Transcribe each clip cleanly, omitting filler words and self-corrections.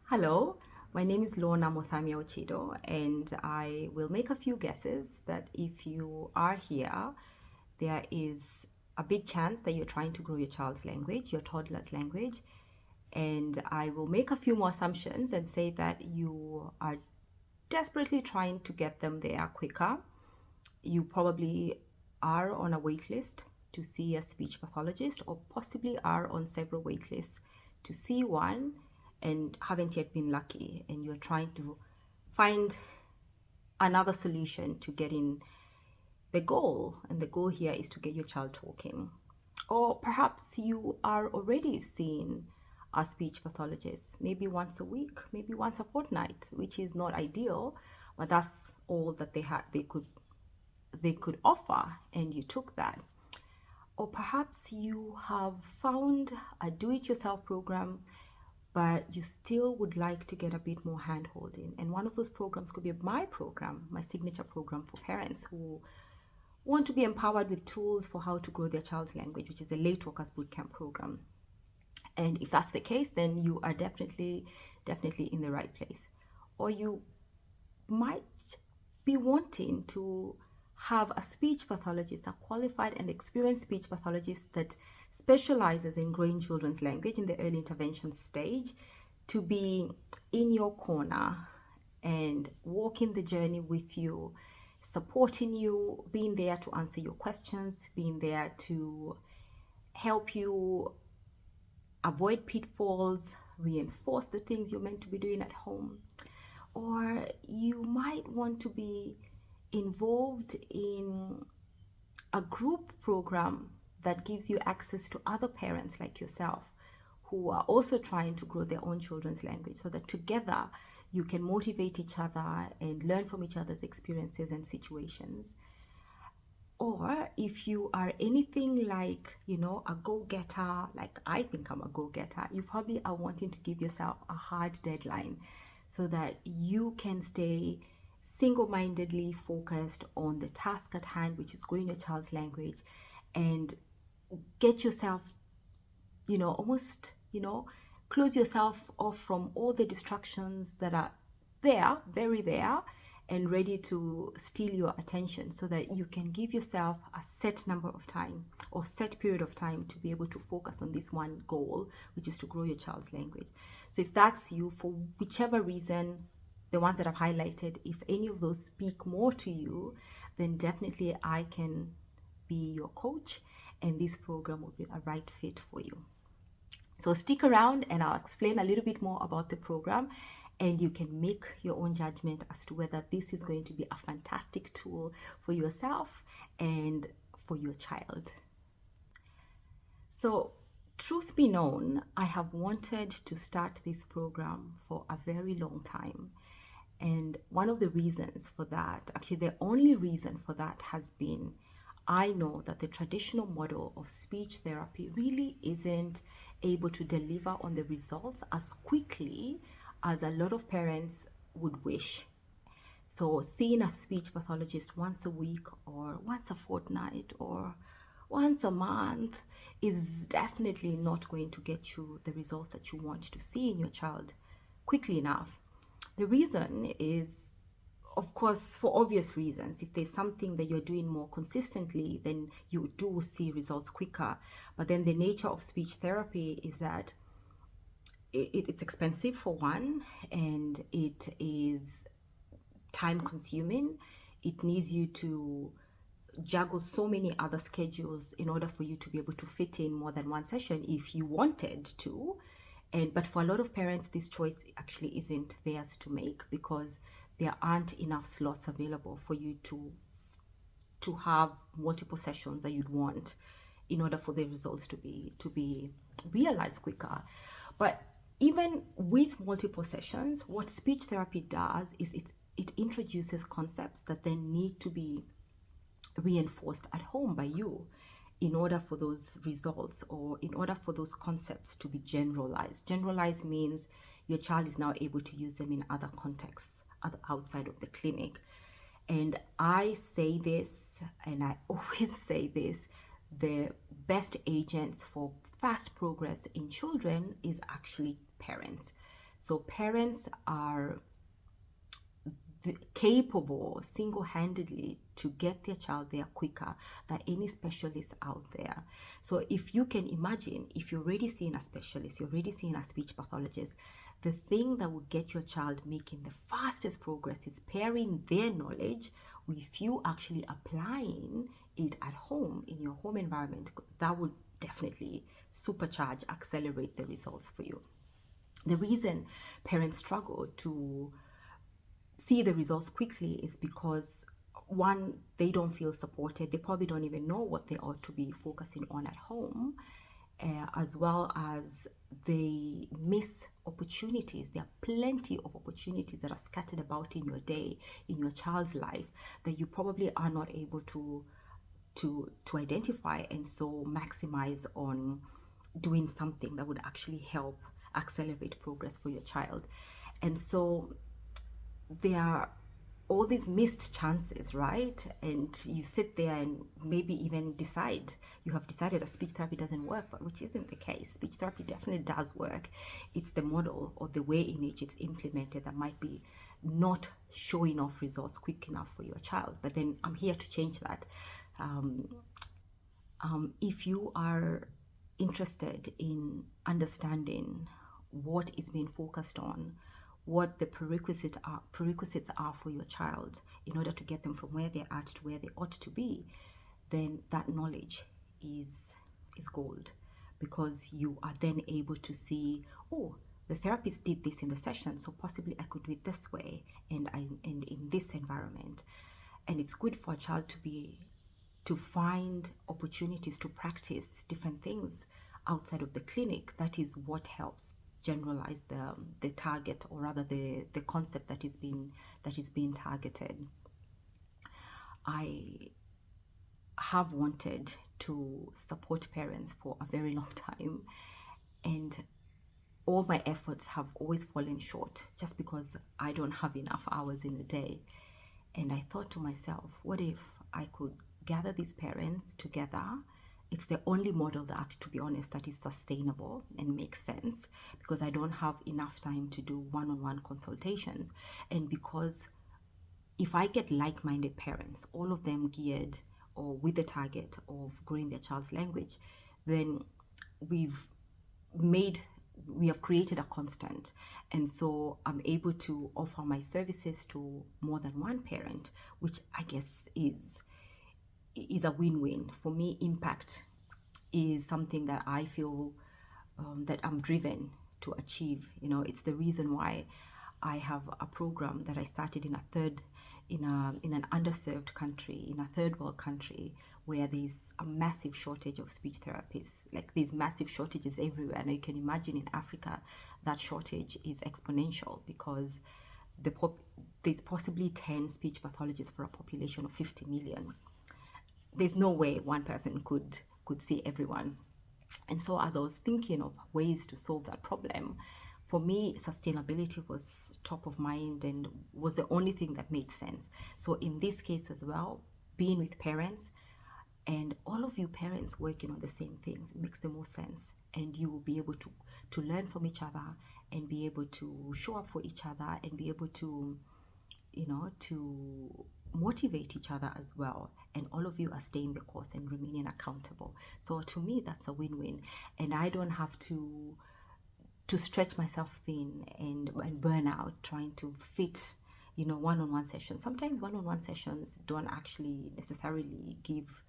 Hello, my name is Lorna Mothamia Ochido, and I will make a few guesses that if you are here, there is a big chance that you're trying to grow your child's language, your toddler's language. And I will make a few more assumptions and say that you are desperately trying to get them there quicker. You probably are on a wait list to see a speech pathologist, or possibly are on several wait lists to see one and haven't yet been lucky, and you're trying to find another solution to getting the goal. And the goal here is to get your child talking. Or perhaps you are already seeing a speech pathologist, maybe once a week, maybe once a fortnight, which is not ideal, but that's all that they could offer, and you took that. Or perhaps you have found a do-it-yourself program, but you still would like to get a bit more hand-holding. And one of those programs could be my program, my signature program for parents who want to be empowered with tools for how to grow their child's language, which is a late workers bootcamp program. And if that's the case, then you are definitely in the right place. Or you might be wanting to have a speech pathologist, a qualified and experienced speech pathologist that specializes in growing children's language in the early intervention stage, to be in your corner and walking the journey with you, supporting you, being there to answer your questions, being there to help you avoid pitfalls, reinforce the things you're meant to be doing at home. Or you might want to be involved in a group program that gives you access to other parents like yourself who are also trying to grow their own children's language, so that together you can motivate each other and learn from each other's experiences and situations. Or if you are anything like, a go-getter, like I think I'm a go-getter, you probably are wanting to give yourself a hard deadline so that you can stay single-mindedly focused on the task at hand, which is growing your child's language, and get yourself, almost, close yourself off from all the distractions that are there, very there, and ready to steal your attention, so that you can give yourself a set number of time or set period of time to be able to focus on this one goal, which is to grow your child's language. So if that's you, for whichever reason, the ones that I've highlighted, if any of those speak more to you, then definitely I can be your coach, and this program will be a right fit for you. So stick around and I'll explain a little bit more about the program, and you can make your own judgment as to whether this is going to be a fantastic tool for yourself and for your child. So, truth be known, I have wanted to start this program for a very long time. And one of the reasons for that, actually the only reason for that, has been I know that the traditional model of speech therapy really isn't able to deliver on the results as quickly as a lot of parents would wish. So seeing a speech pathologist once a week or once a fortnight or once a month is definitely not going to get you the results that you want to see in your child quickly enough. The reason is, of course, for obvious reasons. If there's something that you're doing more consistently, then you do see results quicker. But then the nature of speech therapy is that it's expensive, for one, and it is time consuming. It needs you to juggle so many other schedules in order for you to be able to fit in more than one session if you wanted to. But for a lot of parents, this choice actually isn't theirs to make, because there aren't enough slots available for you to have multiple sessions that you'd want in order for the results to be realized quicker. But even with multiple sessions, what speech therapy does is it introduces concepts that then need to be reinforced at home by you in order for those results, or in order for those concepts to be generalized. Generalized means your child is now able to use them in other contexts outside of the clinic. And I say this, and I always say this, the best agents for fast progress in children is actually parents. So parents are capable single-handedly to get their child there quicker than any specialist out there. So if you can imagine, if you're already seeing a specialist, you're already seeing a speech pathologist, the thing that would get your child making the fastest progress is pairing their knowledge with you actually applying it at home in your home environment. That would definitely supercharge, accelerate the results for you. The reason parents struggle to see the results quickly is because, one, they don't feel supported. They probably don't even know what they ought to be focusing on at home, as well as they miss opportunities. There are plenty of opportunities that are scattered about in your day, in your child's life, that you probably are not able to identify, and so maximize on doing something that would actually help accelerate progress for your child. And so there are all these missed chances, right? And you sit there and maybe even decide, you have decided that speech therapy doesn't work, but which isn't the case. Speech therapy definitely does work. It's the model or the way in which it's implemented that might be not showing off results quick enough for your child. But then I'm here to change that. If you are interested in understanding what is being focused on, what the prerequisites are for your child in order to get them from where they're at to where they ought to be, then that knowledge is gold, because you are then able to see, oh, the therapist did this in the session, so possibly I could do it this way and in this environment. And it's good for a child to find opportunities to practice different things outside of the clinic. That is what helps generalize the target, or rather the concept that is being targeted. I have wanted to support parents for a very long time, and all my efforts have always fallen short just because I don't have enough hours in a day. And I thought to myself, what if I could gather these parents together? It's the only model that, to be honest, that is sustainable and makes sense, because I don't have enough time to do one-on-one consultations. And because if I get like-minded parents, all of them geared or with the target of growing their child's language, then we have created a constant. And so I'm able to offer my services to more than one parent, which I guess is a win-win. For me, impact is something that I feel that I'm driven to achieve. It's the reason why I have a program that I started in an underserved country, in a third world country, where there's a massive shortage of speech therapists. Like, there's massive shortages everywhere. And you can imagine in Africa, that shortage is exponential, because there's possibly 10 speech pathologists for a population of 50 million. There's no way one person could see everyone. And so as I was thinking of ways to solve that problem, for me, sustainability was top of mind and was the only thing that made sense. So in this case as well, being with parents, and all of you parents working on the same things, it makes the most sense. And you will be able to learn from each other, and be able to show up for each other, and be able to motivate each other as well. And all of you are staying the course and remaining accountable. So to me, that's a win-win. And I don't have to stretch myself thin and burn out trying to fit one-on-one sessions. Sometimes one-on-one sessions don't actually necessarily give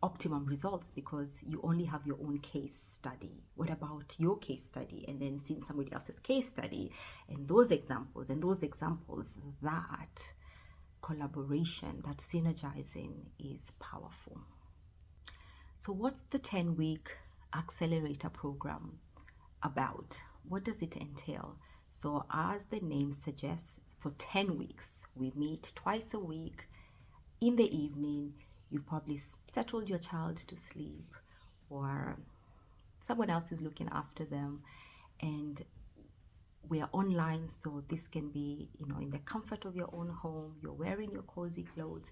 optimum results, because you only have your own case study. What about your case study, and then seeing somebody else's case study, and those examples, that collaboration, that synergizing is powerful. So what's the 10-week Accelerator program about? What does it entail? So as the name suggests, for 10 weeks, we meet twice a week in the evening. You probably settled your child to sleep, or someone else is looking after them, and we are online, so this can be in the comfort of your own home. You're wearing your cozy clothes,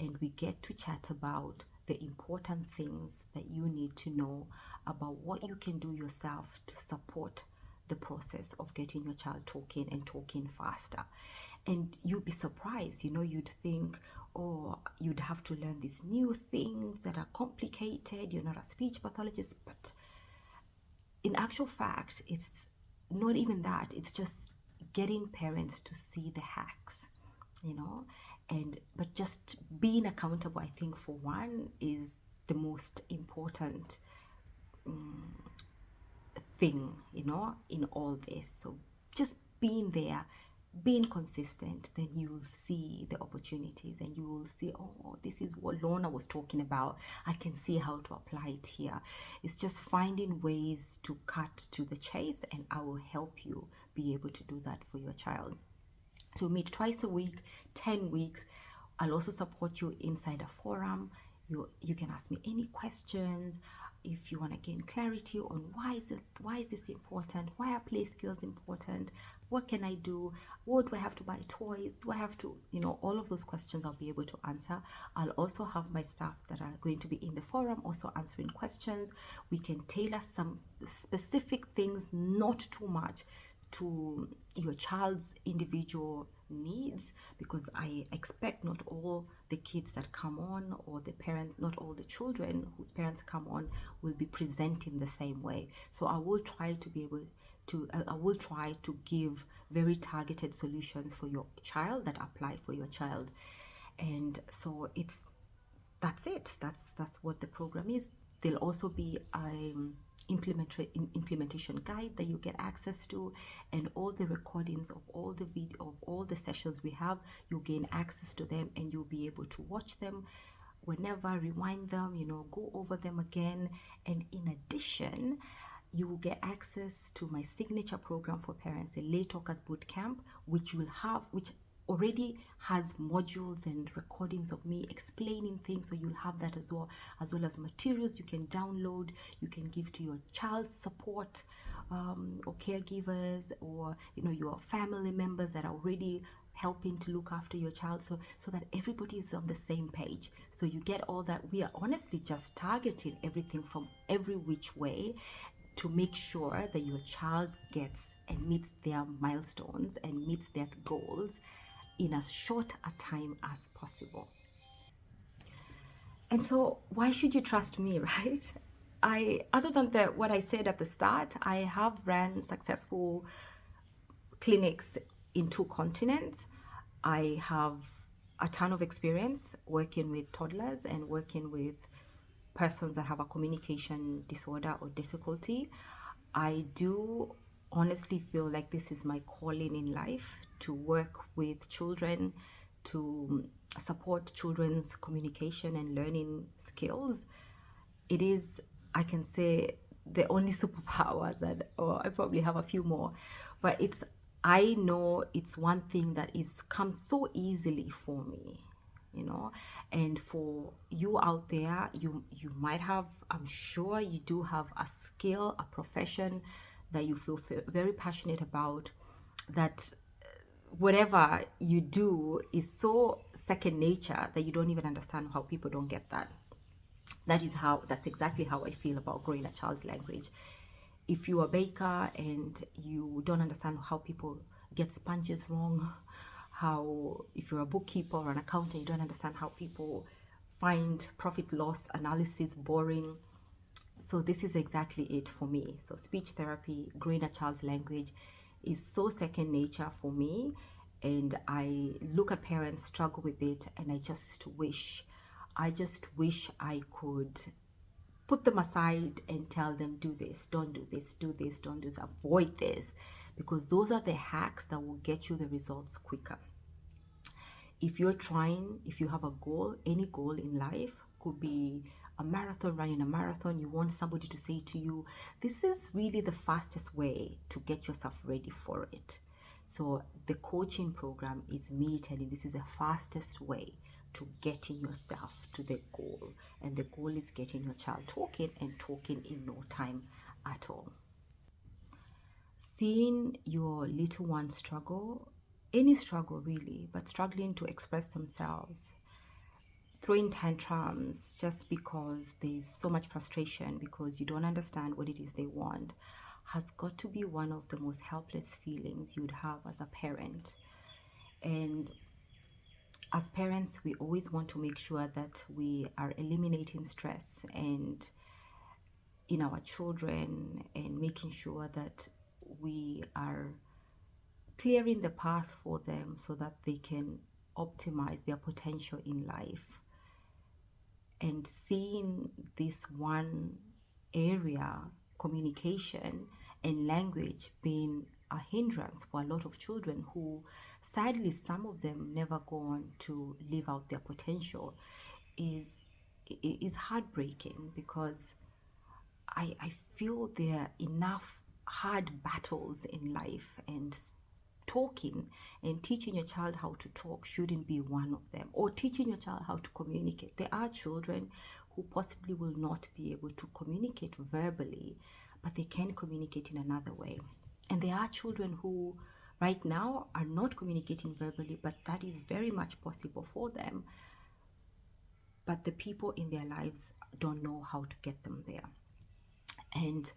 and we get to chat about the important things that you need to know about what you can do yourself to support the process of getting your child talking and talking faster. And you'd be surprised, you'd think, oh, you'd have to learn these new things that are complicated. You're not a speech pathologist, but in actual fact, it's not even that. It's just getting parents to see the hacks, but just being accountable, I think, for one, is the most important thing, in all this. So just being there, being consistent, then you will see the opportunities and you will see, oh, this is what Lorna was talking about. I can see how to apply it here. It's just finding ways to cut to the chase, and I will help you be able to do that for your child. So meet twice a week, 10 weeks. I'll also support you inside a forum. You can ask me any questions. If you want to gain clarity on why is this important, why are play skills important, what can I do, what do I have to buy toys, do I have to, all of those questions I'll be able to answer. I'll also have my staff that are going to be in the forum also answering questions. We can tailor some specific things, not too much, to your child's individual needs, because I expect not all the kids that come on, or the parents, not all the children whose parents come on, will be presenting the same way. So I will try to give very targeted solutions for your child that apply for your child. And so that's it. That's what the program is. There'll also be implementation guide that you get access to, and all the recordings of all the video of all the sessions we have. You gain access to them, and you'll be able to watch them whenever, rewind them, go over them again. And in addition, you will get access to my signature program for parents, the Late Talkers Bootcamp, which already has modules and recordings of me explaining things. So you'll have that as well as materials you can download, you can give to your child's support or caregivers, or your family members that are already helping to look after your child, so that everybody is on the same page. So you get all that. We are honestly just targeting everything from every which way to make sure that your child gets and meets their milestones and meets their goals in as short a time as possible. And so why should you trust me, right? Other than what I said at the start, I have ran successful clinics in 2 continents. I have a ton of experience working with toddlers and working with persons that have a communication disorder or difficulty. I do honestly feel like this is my calling in life, to work with children, to support children's communication and learning skills. It is, I can say, the only superpower or I probably have a few more, but I know it's one thing that comes so easily for me, and for you out there, you might have, I'm sure you do have a skill, a profession that you feel very passionate about, that whatever you do is so second nature that you don't even understand how people don't get that. That's exactly how I feel about growing a child's language. If you're a baker and you don't understand how people get sponges wrong, if you're a bookkeeper or an accountant, you don't understand how people find profit loss analysis boring. So this is exactly it for me. So speech therapy, growing a child's language, is so second nature for me. And I look at parents struggle with it, and I just wish I could put them aside and tell them, do this, don't do this, do this, don't do this, avoid this, because those are the hacks that will get you the results quicker. If you have a goal, any goal in life, could be a marathon, running a marathon, you want somebody to say to you, this is really the fastest way to get yourself ready for it. So the coaching program is me telling this is the fastest way to getting yourself to the goal. And the goal is getting your child talking, and talking in no time at all. Seeing your little one struggle, any struggle really, but struggling to express themselves, throwing tantrums just because there's so much frustration because you don't understand what it is they want, has got to be one of the most helpless feelings you'd have as a parent. And as parents, we always want to make sure that we are eliminating stress and in our children, and making sure that we are clearing the path for them so that they can optimize their potential in life. And seeing this one area, communication and language, being a hindrance for a lot of children who, sadly, some of them never go on to live out their potential, is heartbreaking, because I feel there are enough hard battles in life, and talking and teaching your child how to talk shouldn't be one of them, or teaching your child how to communicate. There are children who possibly will not be able to communicate verbally, but they can communicate in another way. And there are children who right now are not communicating verbally, but that is very much possible for them. But the people in their lives don't know how to get them there. And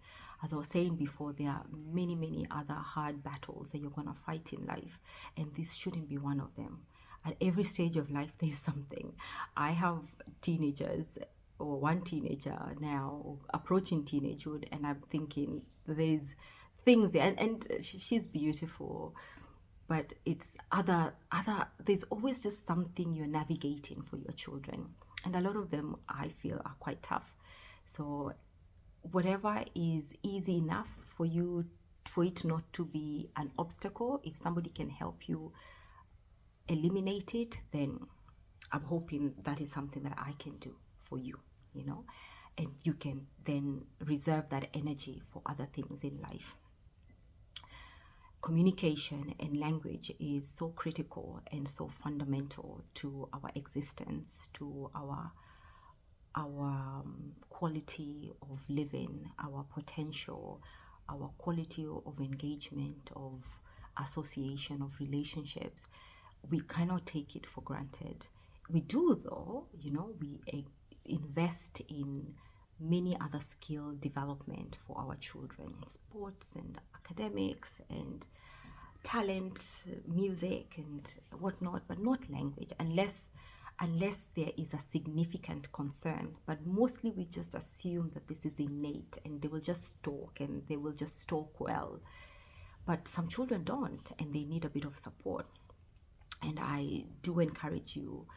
as I was saying before, there are many, many other hard battles that you're going to fight in life, and this shouldn't be one of them. At every stage of life, there's something. I have teenagers, or one teenager now, approaching teenagehood, and I'm thinking there's things there, and she's beautiful, but it's other, there's always just something you're navigating for your children. And a lot of them, I feel, are quite tough. So whatever is easy enough for you, for it not to be an obstacle, if somebody can help you eliminate it, then I'm hoping that is something that I can do for you, and you can then reserve that energy for other things in life. Communication and language is so critical and so fundamental to our existence, to our quality of living, our potential, our quality of engagement, of association, of relationships. We cannot take it for granted. We do, though, we invest in many other skill development for our children, sports and academics and talent, music and whatnot, but not language, unless there is a significant concern. But mostly we just assume that this is innate and they will just talk and they will just talk well. But some children don't, and they need a bit of support. And I do encourage you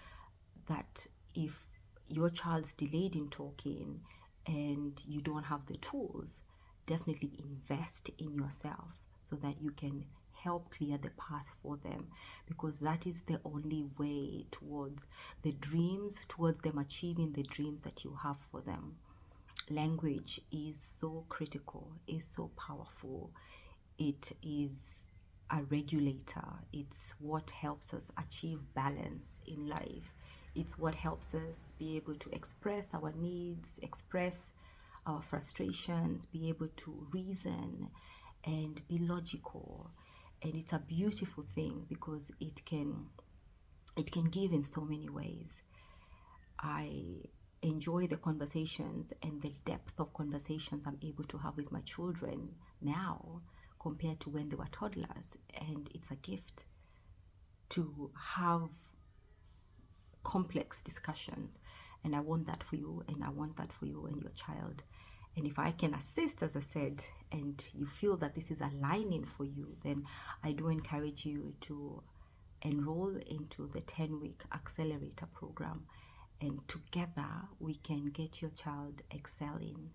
that if your child's delayed in talking and you don't have the tools, definitely invest in yourself so that you can help clear the path for them, because that is the only way towards the dreams, towards them achieving the dreams that you have for them. Language is so critical, is so powerful. It is a regulator. It's what helps us achieve balance in life. It's what helps us be able to express our needs, express our frustrations, be able to reason and be logical. And it's a beautiful thing because it can give in so many ways. I enjoy the conversations and the depth of conversations I'm able to have with my children now compared to when they were toddlers. And it's a gift to have complex discussions. And I want that for you, and I want that for you and your child. And if I can assist, as I said, and you feel that this is aligning for you, then I do encourage you to enroll into the 10-week Accelerator program. And together we can get your child excelling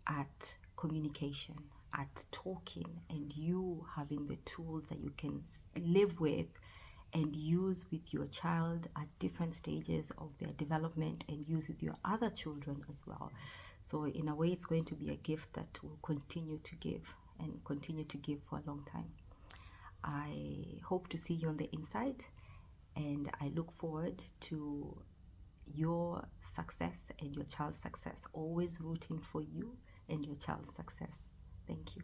at communication, at talking, and you having the tools that you can live with and use with your child at different stages of their development, and use with your other children as well. So in a way, it's going to be a gift that will continue to give and continue to give for a long time. I hope to see you on the inside, and I look forward to your success and your child's success, always rooting for you and your child's success. Thank you.